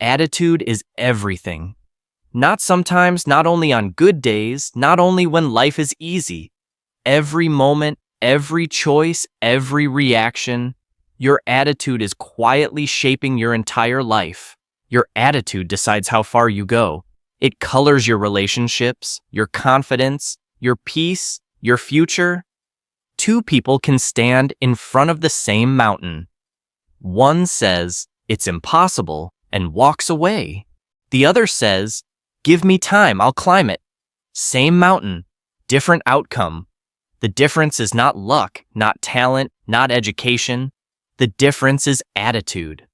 attitude is everything. Not sometimes, not only on good days, not only when life is easy. Every moment, every choice, every reaction, your attitude is quietly shaping your entire life. Your attitude decides how far you go. It colors your relationships, your confidence, your peace, your future. Two people can stand in front of the same mountain. One says, "It's impossible," and walks away. The other says, "Give me time, I'll climb it." Same mountain, different outcome. The difference is not luck, not talent, not education. The difference is attitude.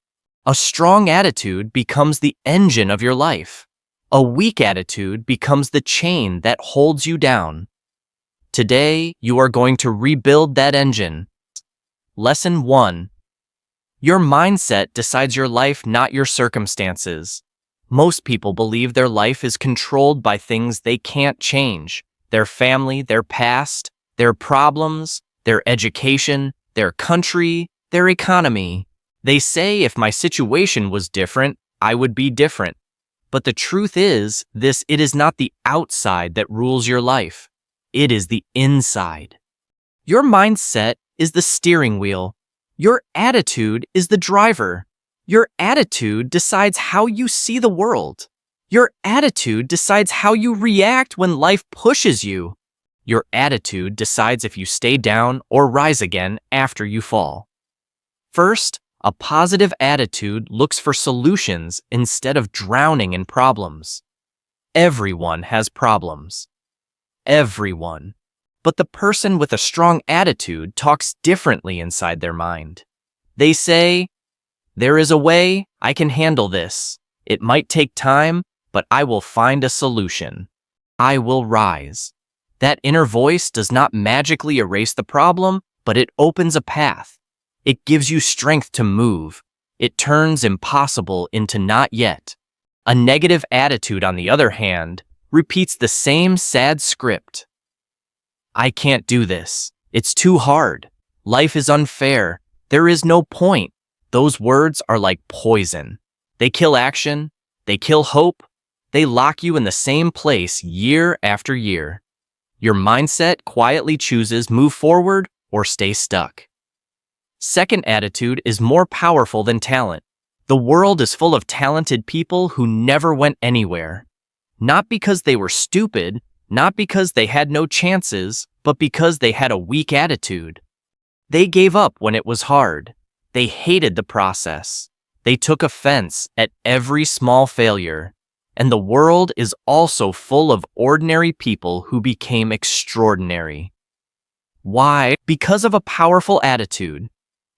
A strong attitude becomes the engine of your life. A weak attitude becomes the chain that holds you down. Today, you are going to rebuild that engine. Lesson 1. Your mindset decides your life, not your circumstances. Most people believe their life is controlled by things they can't change: their family, their past, their problems, their education, their country, their economy. They say if my situation was different, I would be different. But the truth is, it is not the outside that rules your life. It is the inside. Your mindset is the steering wheel. Your attitude is the driver. Your attitude decides how you see the world. Your attitude decides how you react when life pushes you. Your attitude decides if you stay down or rise again after you fall. First, a positive attitude looks for solutions instead of drowning in problems. Everyone has problems. Everyone. But the person with a strong attitude talks differently inside their mind. They say, "There is a way, I can handle this. It might take time, but I will find a solution. I will rise." That inner voice does not magically erase the problem, but it opens a path. It gives you strength to move. It turns impossible into not yet. A negative attitude, on the other hand, repeats the same sad script. "I can't do this. It's too hard. Life is unfair. There is no point." Those words are like poison. They kill action. They kill hope. They lock you in the same place year after year. Your mindset quietly chooses move forward or stay stuck. Second attitude is more powerful than talent. The world is full of talented people who never went anywhere. Not because they were stupid, not because they had no chances, but because they had a weak attitude. They gave up when it was hard. They hated the process. They took offense at every small failure. And the world is also full of ordinary people who became extraordinary. Why? Because of a powerful attitude.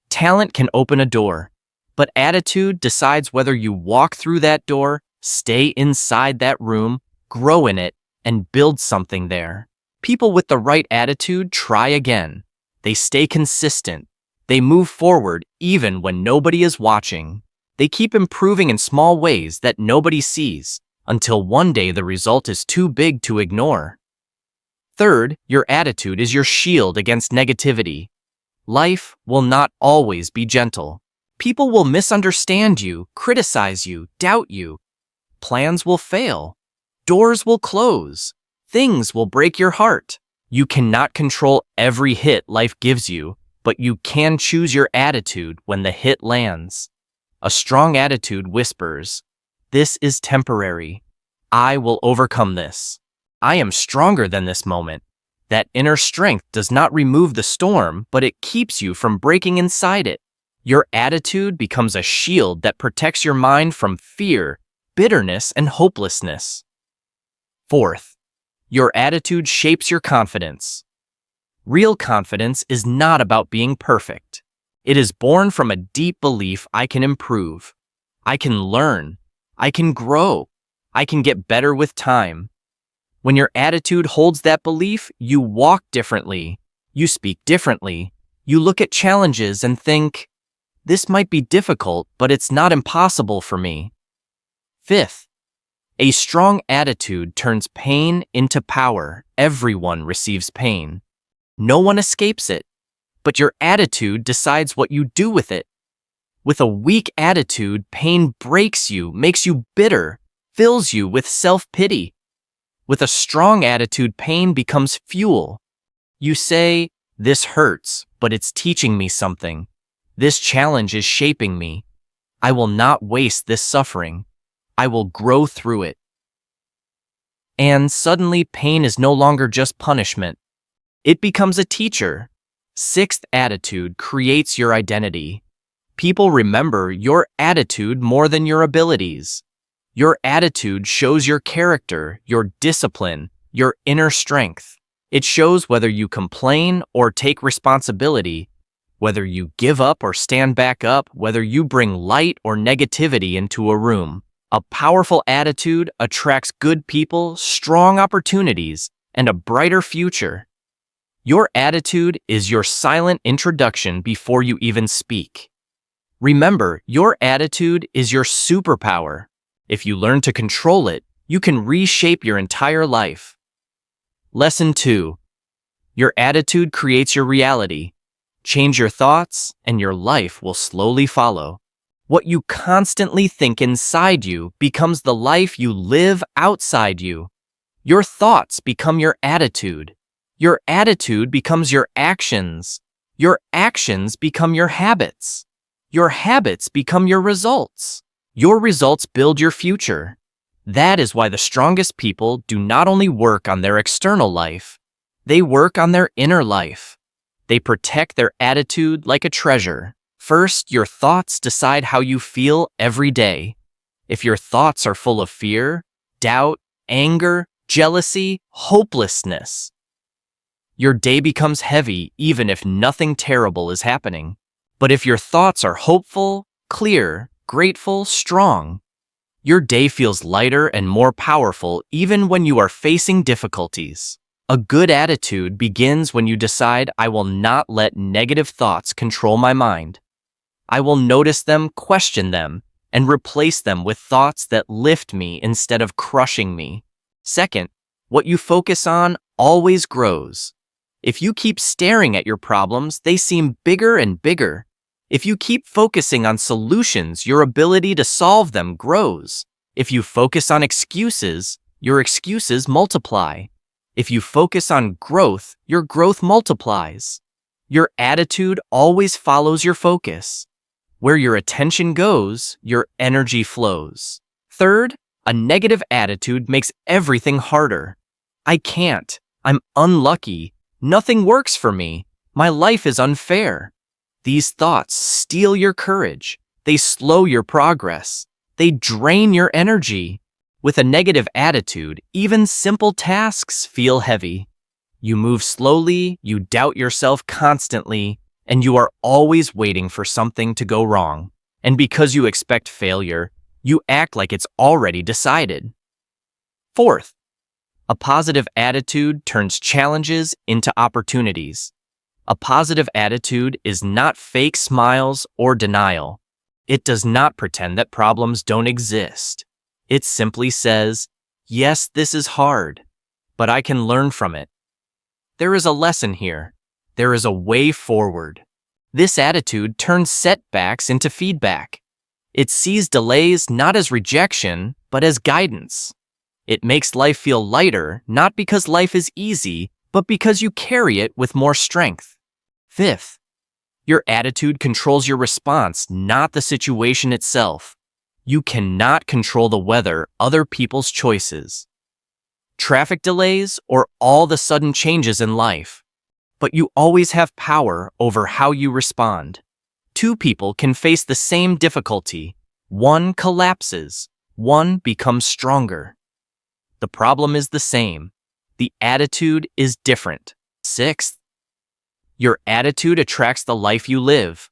Talent can open a door, but attitude decides whether you walk through that door, stay inside that room, grow in it, and build something there. People with the right attitude try again. They stay consistent. They move forward even when nobody is watching. They keep improving in small ways that nobody sees, until one day the result is too big to ignore. Third, your attitude is your shield against negativity. Life will not always be gentle. People will misunderstand you, criticize you, doubt you. Plans will fail. Doors will close. Things will break your heart. You cannot control every hit life gives you, but you can choose your attitude when the hit lands. A strong attitude whispers, "This is temporary. I will overcome this. I am stronger than this moment." That inner strength does not remove the storm, but it keeps you from breaking inside it. Your attitude becomes a shield that protects your mind from fear, bitterness, and hopelessness. Fourth, your attitude shapes your confidence. Real confidence is not about being perfect. It is born from a deep belief I can improve. I can learn. I can grow. I can get better with time. When your attitude holds that belief, you walk differently. You speak differently. You look at challenges and think, "This might be difficult, but it's not impossible for me." Fifth, a strong attitude turns pain into power. Everyone receives pain. No one escapes it, but your attitude decides what you do with it. With a weak attitude, pain breaks you, makes you bitter, fills you with self-pity. With a strong attitude, pain becomes fuel. You say, "This hurts, but it's teaching me something. This challenge is shaping me. I will not waste this suffering. I will grow through it." And suddenly, pain is no longer just punishment. It becomes a teacher. Sixth, attitude creates your identity. People remember your attitude more than your abilities. Your attitude shows your character, your discipline, your inner strength. It shows whether you complain or take responsibility, whether you give up or stand back up, whether you bring light or negativity into a room. A powerful attitude attracts good people, strong opportunities, and a brighter future. Your attitude is your silent introduction before you even speak. Remember, your attitude is your superpower. If you learn to control it, you can reshape your entire life. Lesson 2. Your attitude creates your reality. Change your thoughts, and your life will slowly follow. What you constantly think inside you becomes the life you live outside you. Your thoughts become your attitude. Your attitude becomes your actions. Your actions become your habits. Your habits become your results. Your results build your future. That is why the strongest people do not only work on their external life, they work on their inner life. They protect their attitude like a treasure. First, your thoughts decide how you feel every day. If your thoughts are full of fear, doubt, anger, jealousy, hopelessness, your day becomes heavy even if nothing terrible is happening. But if your thoughts are hopeful, clear, grateful, strong, your day feels lighter and more powerful even when you are facing difficulties. A good attitude begins when you decide, "I will not let negative thoughts control my mind. I will notice them, question them, and replace them with thoughts that lift me instead of crushing me." Second, what you focus on always grows. If you keep staring at your problems, they seem bigger and bigger. If you keep focusing on solutions, your ability to solve them grows. If you focus on excuses, your excuses multiply. If you focus on growth, your growth multiplies. Your attitude always follows your focus. Where your attention goes, your energy flows. Third, a negative attitude makes everything harder. "I can't. I'm unlucky. Nothing works for me. My life is unfair." These thoughts steal your courage. They slow your progress. They drain your energy. With a negative attitude, even simple tasks feel heavy. You move slowly, you doubt yourself constantly, and you are always waiting for something to go wrong. And because you expect failure, you act like it's already decided. Fourth, a positive attitude turns challenges into opportunities. A positive attitude is not fake smiles or denial. It does not pretend that problems don't exist. It simply says, "Yes, this is hard, but I can learn from it. There is a lesson here. There is a way forward." This attitude turns setbacks into feedback. It sees delays not as rejection, but as guidance. It makes life feel lighter, not because life is easy, but because you carry it with more strength. Fifth, your attitude controls your response, not the situation itself. You cannot control the weather, other people's choices, traffic delays, or all the sudden changes in life. But you always have power over how you respond. Two people can face the same difficulty. One collapses, one becomes stronger. The problem is the same. The attitude is different. Sixth, your attitude attracts the life you live.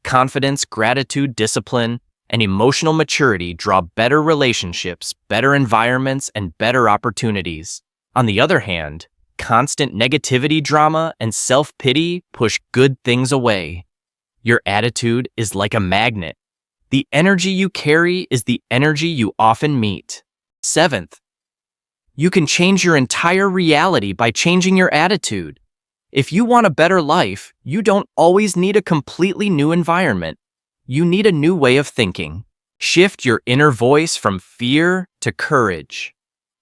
Confidence, gratitude, discipline, and emotional maturity draw better relationships, better environments, and better opportunities. On the other hand, constant negativity, drama, and self-pity push good things away. Your attitude is like a magnet. The energy you carry is the energy you often meet. Seventh, you can change your entire reality by changing your attitude. If you want a better life, you don't always need a completely new environment. You need a new way of thinking. Shift your inner voice from fear to courage,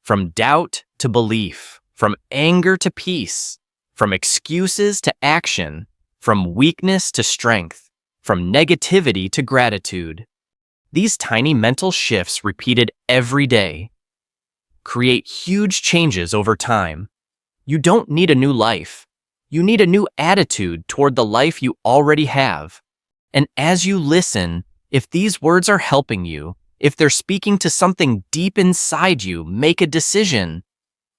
from doubt to belief, from anger to peace, from excuses to action, from weakness to strength, from negativity to gratitude. These tiny mental shifts repeated every day create huge changes over time. You don't need a new life. You need a new attitude toward the life you already have. And as you listen, if these words are helping you, if they're speaking to something deep inside you, make a decision.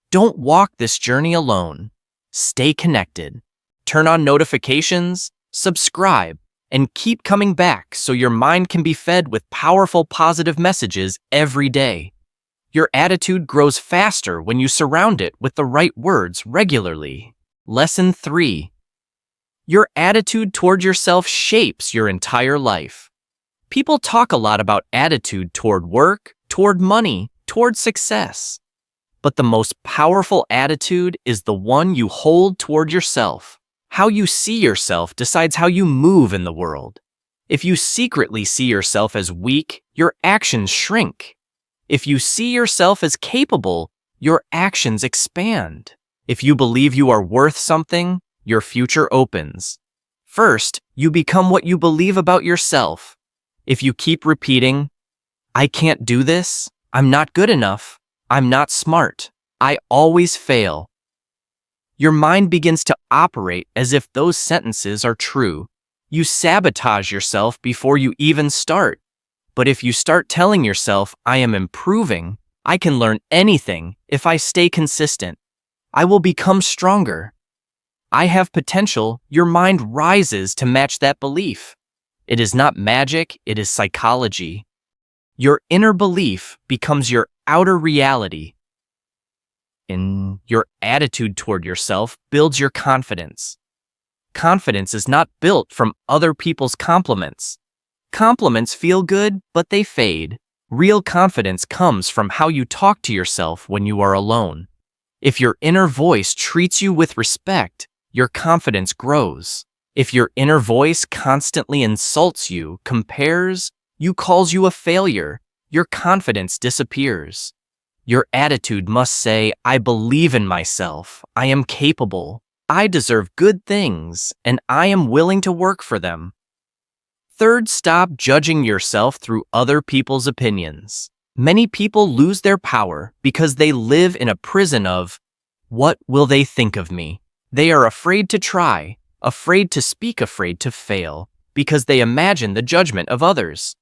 Don't walk this journey alone. Stay connected. Turn on notifications, subscribe, and keep coming back so your mind can be fed with powerful positive messages every day. Your attitude grows faster when you surround it with the right words regularly. Lesson 3. Your attitude toward yourself shapes your entire life. People talk a lot about attitude toward work, toward money, toward success. But the most powerful attitude is the one you hold toward yourself. How you see yourself decides how you move in the world. If you secretly see yourself as weak, your actions shrink. If you see yourself as capable, your actions expand. If you believe you are worth something, your future opens. First, you become what you believe about yourself. If you keep repeating, "I can't do this, I'm not good enough, I'm not smart, I always fail," your mind begins to operate as if those sentences are true. You sabotage yourself before you even start. But if you start telling yourself, "I am improving, I can learn anything if I stay consistent, I will become stronger, I have potential," your mind rises to match that belief. It is not magic, it is psychology. Your inner belief becomes your outer reality. And your attitude toward yourself builds your confidence. Confidence is not built from other people's compliments. Compliments feel good, but they fade. Real confidence comes from how you talk to yourself when you are alone. If your inner voice treats you with respect, your confidence grows. If your inner voice constantly insults you, compares you, calls you a failure, your confidence disappears. Your attitude must say, "I believe in myself, I am capable, I deserve good things, and I am willing to work for them." Third, stop judging yourself through other people's opinions. Many people lose their power because they live in a prison of, "What will they think of me?" They are afraid to try, afraid to speak, afraid to fail, because they imagine the judgment of others.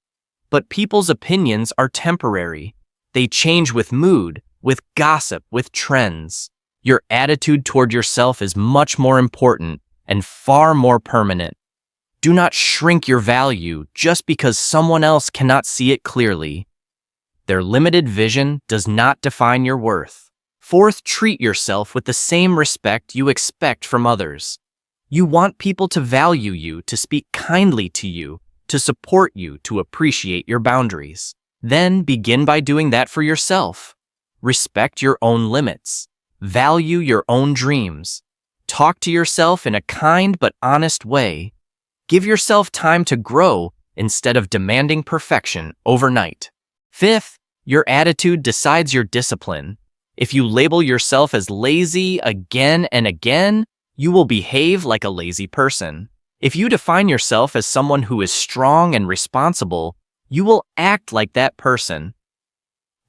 But people's opinions are temporary. They change with mood, with gossip, with trends. Your attitude toward yourself is much more important and far more permanent. Do not shrink your value just because someone else cannot see it clearly. Their limited vision does not define your worth. Fourth, treat yourself with the same respect you expect from others. You want people to value you, to speak kindly to you, to support you, to appreciate your boundaries. Then begin by doing that for yourself. Respect your own limits. Value your own dreams. Talk to yourself in a kind but honest way. Give yourself time to grow instead of demanding perfection overnight. Fifth, your attitude decides your discipline. If you label yourself as lazy again and again, you will behave like a lazy person. If you define yourself as someone who is strong and responsible, you will act like that person.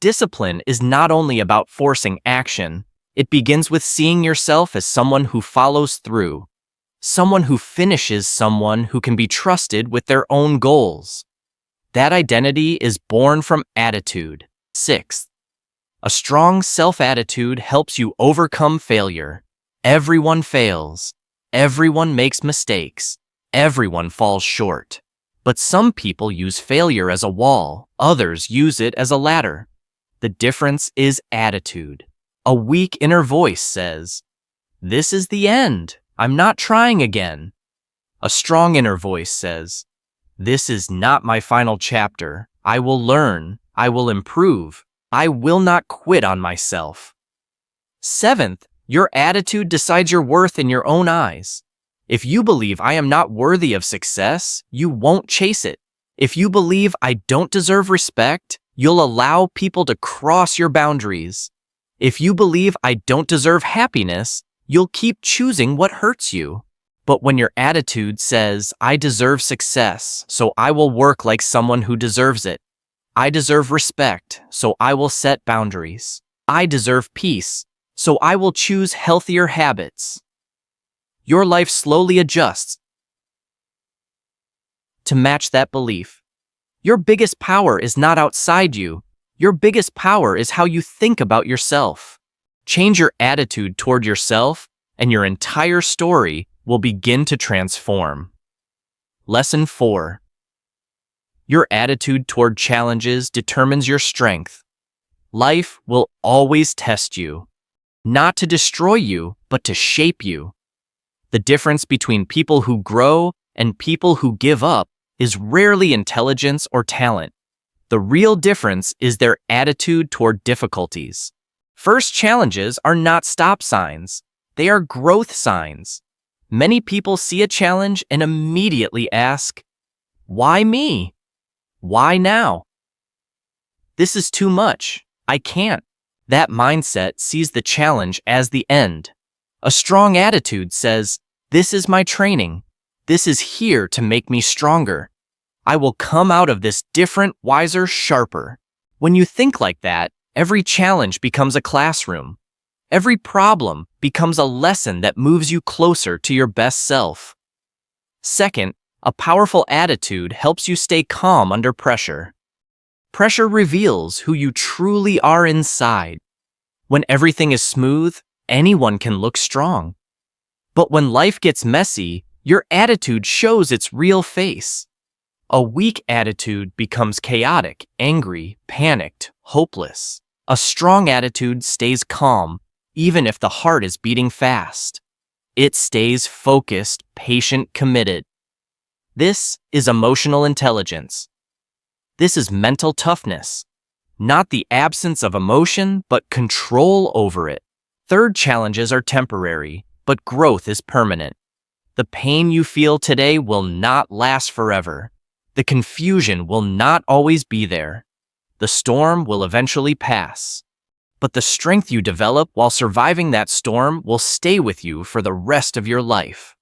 Discipline is not only about forcing action, it begins with seeing yourself as someone who follows through. Someone who finishes, someone who can be trusted with their own goals. That identity is born from attitude. Sixth, a strong self-attitude helps you overcome failure. Everyone fails. Everyone makes mistakes. Everyone falls short. But some people use failure as a wall. Others use it as a ladder. The difference is attitude. A weak inner voice says, "This is the end. I'm not trying again." A strong inner voice says, "This is not my final chapter. I will learn. I will improve. I will not quit on myself." Seventh, your attitude decides your worth in your own eyes. If you believe, "I am not worthy of success," you won't chase it. If you believe I don't deserve respect, you'll allow people to cross your boundaries. If you believe I don't deserve happiness, you'll keep choosing what hurts you. But when your attitude says, I deserve success, so I will work like someone who deserves it. I deserve respect, so I will set boundaries. I deserve peace, so I will choose healthier habits. Your life slowly adjusts to match that belief. Your biggest power is not outside you. Your biggest power is how you think about yourself. Change your attitude toward yourself, and your entire story will begin to transform. Lesson 4. Your attitude toward challenges determines your strength. Life will always test you, not to destroy you, but to shape you. The difference between people who grow and people who give up is rarely intelligence or talent. The real difference is their attitude toward difficulties. First challenges are not stop signs. They are growth signs. Many people see a challenge and immediately ask, why me? Why now? This is too much. I can't. That mindset sees the challenge as the end. A strong attitude says, this is my training. This is here to make me stronger. I will come out of this different, wiser, sharper. When you think like that, every challenge becomes a classroom. Every problem becomes a lesson that moves you closer to your best self. Second, a powerful attitude helps you stay calm under pressure. Pressure reveals who you truly are inside. When everything is smooth, anyone can look strong. But when life gets messy, your attitude shows its real face. A weak attitude becomes chaotic, angry, panicked, hopeless. A strong attitude stays calm, even if the heart is beating fast. It stays focused, patient, committed. This is emotional intelligence. This is mental toughness. Not the absence of emotion, but control over it. Third, challenges are temporary, but growth is permanent. The pain you feel today will not last forever. The confusion will not always be there. The storm will eventually pass. But the strength you develop while surviving that storm will stay with you for the rest of your life.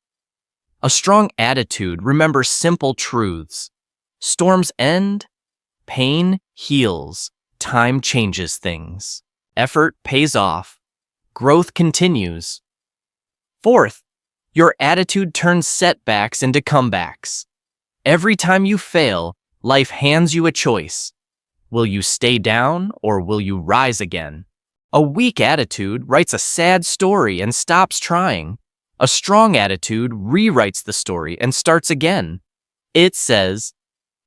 A strong attitude remembers simple truths. Storms end, pain heals, time changes things. Effort pays off, growth continues. Fourth, your attitude turns setbacks into comebacks. Every time you fail, life hands you a choice. Will you stay down or will you rise again? A weak attitude writes a sad story and stops trying. A strong attitude rewrites the story and starts again. It says,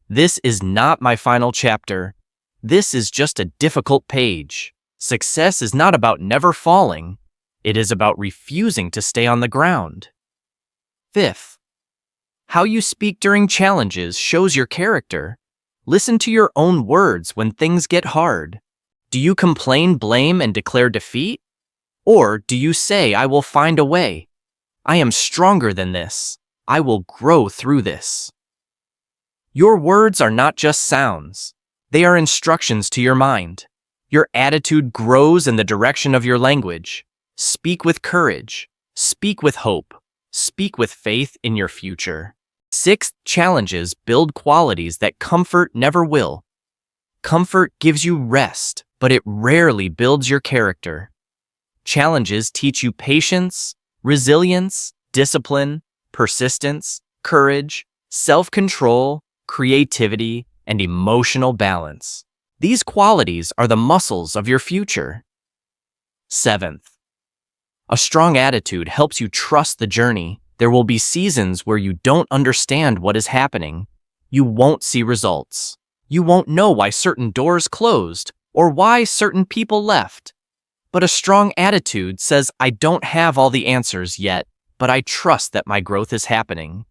this is not my final chapter. This is just a difficult page. Success is not about never falling. It is about refusing to stay on the ground. Fifth, how you speak during challenges shows your character. Listen to your own words when things get hard. Do you complain, blame, and declare defeat? Or do you say, I will find a way? I am stronger than this. I will grow through this. Your words are not just sounds. They are instructions to your mind. Your attitude grows in the direction of your language. Speak with courage. Speak with hope. Speak with faith in your future. Sixth, challenges build qualities that comfort never will. Comfort gives you rest, but it rarely builds your character. Challenges teach you patience, resilience, discipline, persistence, courage, self-control, creativity, and emotional balance. These qualities are the muscles of your future. Seventh, a strong attitude helps you trust the journey. There will be seasons where you don't understand what is happening. You won't see results. You won't know why certain doors closed or why certain people left. But a strong attitude says, I don't have all the answers yet, but I trust that my growth is happening.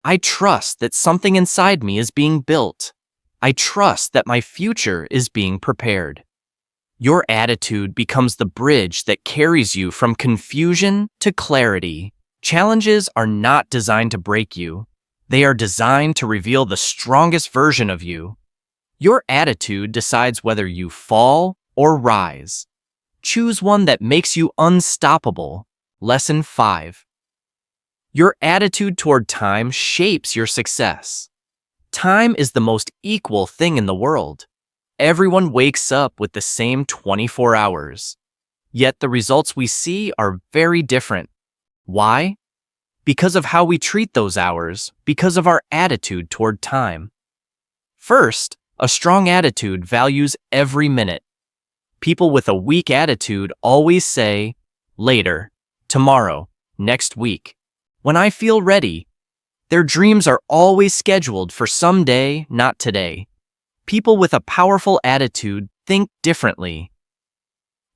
I trust that something inside me is being built. I trust that my future is being prepared. Your attitude becomes the bridge that carries you from confusion to clarity. Challenges are not designed to break you. They are designed to reveal the strongest version of you. Your attitude decides whether you fall or rise. Choose one that makes you unstoppable. Lesson 5. Your attitude toward time shapes your success. Time is the most equal thing in the world. Everyone wakes up with the same 24 hours. Yet the results we see are very different. Why? Because of how we treat those hours, because of our attitude toward time. First, a strong attitude values every minute. People with a weak attitude always say, later, tomorrow, next week, when I feel ready. Their dreams are always scheduled for someday, not today. People with a powerful attitude think differently.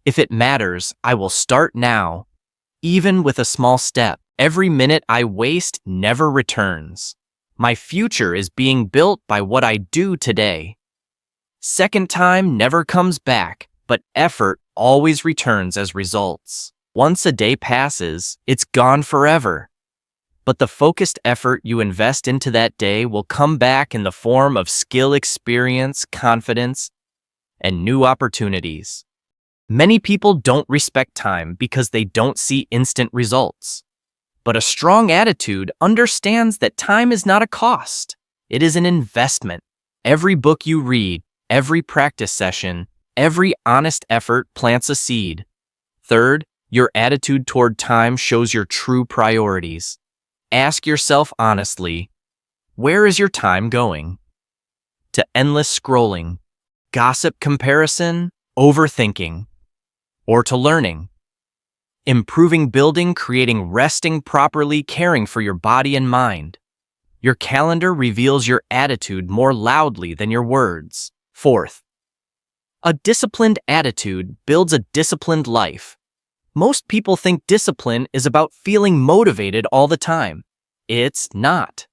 If it matters, I will start now. Even with a small step, every minute I waste never returns. My future is being built by what I do today. Second time never comes back, but effort always returns as results. Once a day passes, it's gone forever. But the focused effort you invest into that day will come back in the form of skill, experience, confidence, and new opportunities. Many people don't respect time because they don't see instant results. But a strong attitude understands that time is not a cost. It is an investment. Every book you read, every practice session, every honest effort plants a seed. Third, your attitude toward time shows your true priorities. Ask yourself honestly, where is your time going? To endless scrolling, gossip, comparison, overthinking, or to learning? Improving, building, creating, resting properly, caring for your body and mind. Your calendar reveals your attitude more loudly than your words. Fourth, a disciplined attitude builds a disciplined life. Most people think discipline is about feeling motivated all the time. It's not.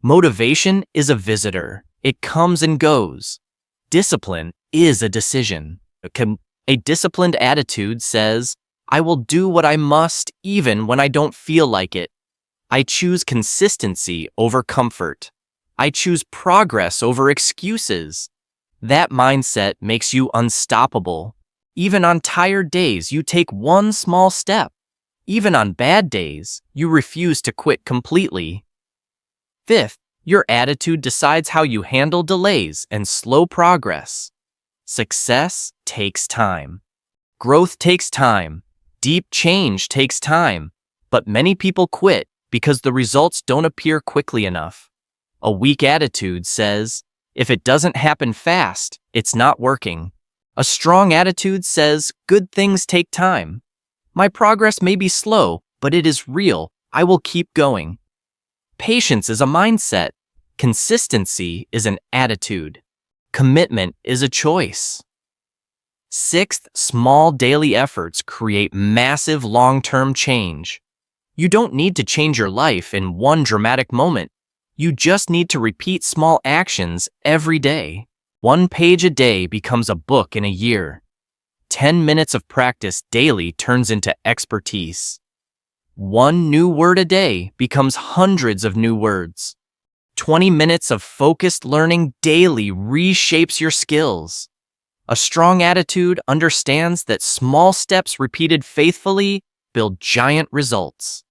Motivation is a visitor. It comes and goes. Discipline is a decision. A disciplined attitude says, I will do what I must even when I don't feel like it. I choose consistency over comfort. I choose progress over excuses. That mindset makes you unstoppable. Even on tired days, you take one small step. Even on bad days, you refuse to quit completely. Fifth, your attitude decides how you handle delays and slow progress. Success takes time. Growth takes time. Deep change takes time. But many people quit because the results don't appear quickly enough. A weak attitude says, if it doesn't happen fast, it's not working. A strong attitude says, good things take time. My progress may be slow, but it is real. I will keep going. Patience is a mindset. Consistency is an attitude. Commitment is a choice. Sixth, small daily efforts create massive long-term change. You don't need to change your life in one dramatic moment. You just need to repeat small actions every day. 1 page a day becomes a book in a year. 10 minutes of practice daily turns into expertise. 1 new word a day becomes hundreds of new words. 20 minutes of focused learning daily reshapes your skills. A strong attitude understands that small steps repeated faithfully build giant results.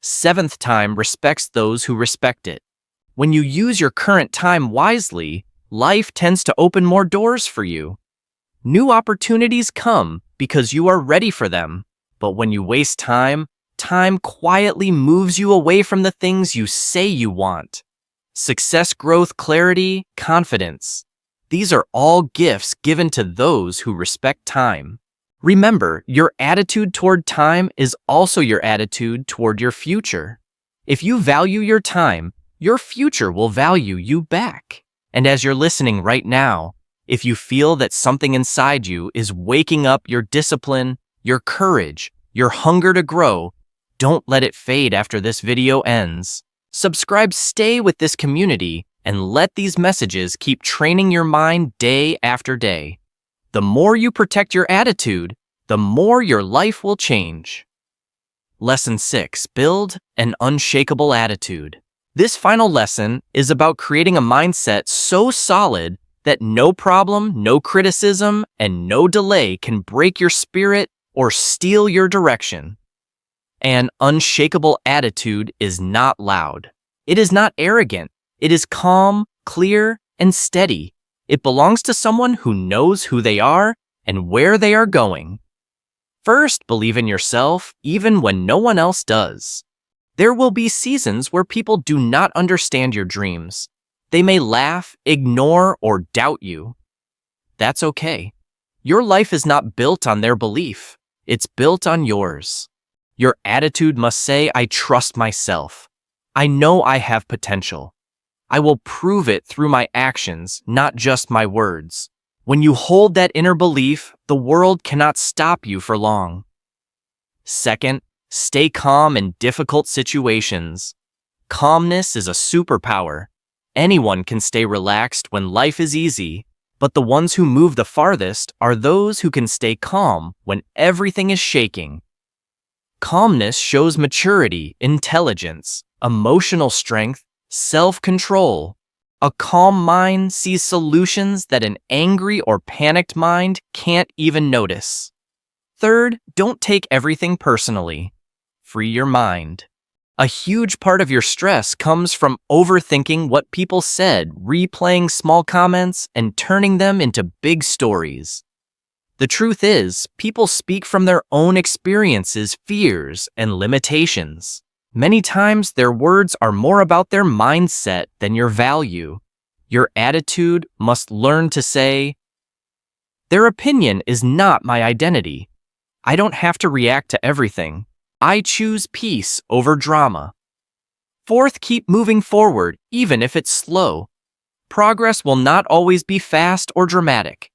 Seventh, time respects those who respect it. When you use your current time wisely, life tends to open more doors for you. New opportunities come because you are ready for them. But when you waste time, time quietly moves you away from the things you say you want. Success, growth, clarity, confidence. These are all gifts given to those who respect time. Remember, your attitude toward time is also your attitude toward your future. If you value your time, your future will value you back. And as you're listening right now, if you feel that something inside you is waking up your discipline, your courage, your hunger to grow, don't let it fade after this video ends. Subscribe, stay with this community, and let these messages keep training your mind day after day. The more you protect your attitude, the more your life will change. Lesson 6. Build an unshakable attitude. This final lesson is about creating a mindset so solid that no problem, no criticism, and no delay can break your spirit or steal your direction. An unshakable attitude is not loud. It is not arrogant. It is calm, clear, and steady. It belongs to someone who knows who they are and where they are going. First, believe in yourself even when no one else does. There will be seasons where people do not understand your dreams. They may laugh, ignore, or doubt you. That's okay. Your life is not built on their belief. It's built on yours. Your attitude must say, I trust myself. I know I have potential. I will prove it through my actions, not just my words. When you hold that inner belief, the world cannot stop you for long. Second, stay calm in difficult situations. Calmness is a superpower. Anyone can stay relaxed when life is easy, but the ones who move the farthest are those who can stay calm when everything is shaking. Calmness shows maturity, intelligence, emotional strength, self-control. A calm mind sees solutions that an angry or panicked mind can't even notice. Third, don't take everything personally. Free your mind. A huge part of your stress comes from overthinking what people said, replaying small comments, and turning them into big stories. The truth is, people speak from their own experiences, fears, and limitations. Many times, their words are more about their mindset than your value. Your attitude must learn to say, their opinion is not my identity. I don't have to react to everything. I choose peace over drama. Fourth, keep moving forward, even if it's slow. Progress will not always be fast or dramatic.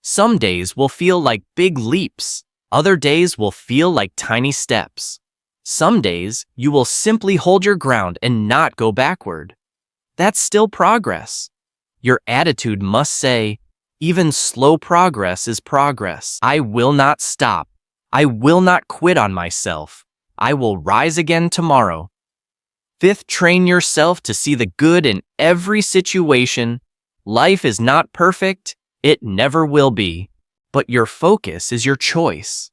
Some days will feel like big leaps. Other days will feel like tiny steps. Some days, you will simply hold your ground and not go backward. That's still progress. Your attitude must say, even slow progress is progress. I will not stop. I will not quit on myself. I will rise again tomorrow. Fifth, train yourself to see the good in every situation. Life is not perfect. It never will be. But your focus is your choice.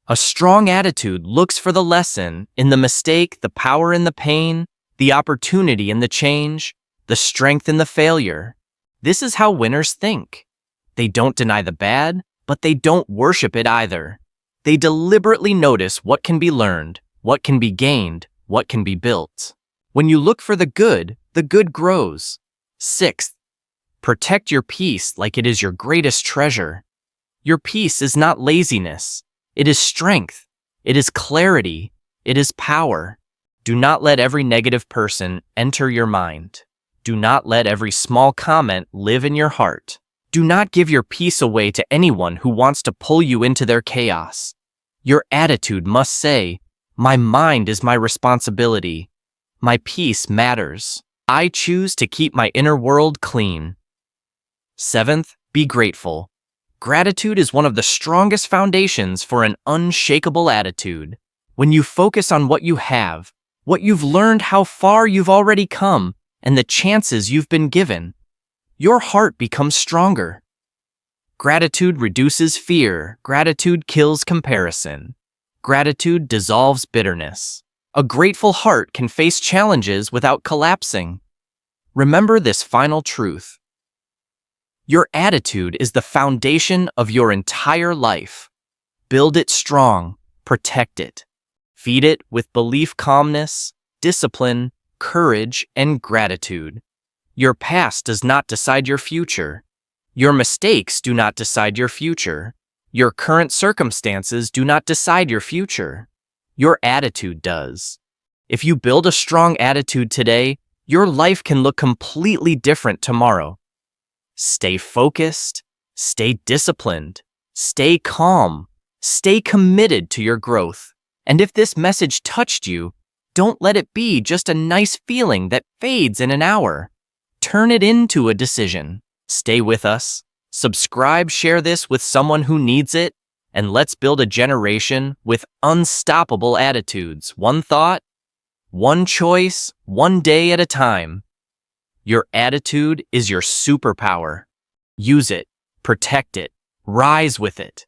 A strong attitude looks for the lesson in the mistake, the power in the pain, the opportunity in the change, the strength in the failure. This is how winners think. They don't deny the bad, but they don't worship it either. They deliberately notice what can be learned, what can be gained, what can be built. When you look for the good grows. Sixth, protect your peace like it is your greatest treasure. Your peace is not laziness. It is strength. It is clarity. It is power. Do not let every negative person enter your mind. Do not let every small comment live in your heart. Do not give your peace away to anyone who wants to pull you into their chaos. Your attitude must say, my mind is my responsibility. My peace matters. I choose to keep my inner world clean. Seventh, be grateful. Gratitude is one of the strongest foundations for an unshakable attitude. When you focus on what you have, what you've learned, how far you've already come, and the chances you've been given, your heart becomes stronger. Gratitude reduces fear. Gratitude kills comparison. Gratitude dissolves bitterness. A grateful heart can face challenges without collapsing. Remember this final truth. Your attitude is the foundation of your entire life. Build it strong, protect it. Feed it with belief, calmness, discipline, courage, and gratitude. Your past does not decide your future. Your mistakes do not decide your future. Your current circumstances do not decide your future. Your attitude does. If you build a strong attitude today, your life can look completely different tomorrow. Stay focused, stay disciplined, stay calm, stay committed to your growth. And if this message touched you, don't let it be just a nice feeling that fades in an hour. Turn it into a decision. Stay with us, subscribe, share this with someone who needs it, and let's build a generation with unstoppable attitudes. One thought, one choice, one day at a time. Your attitude is your superpower. Use it, protect it, rise with it.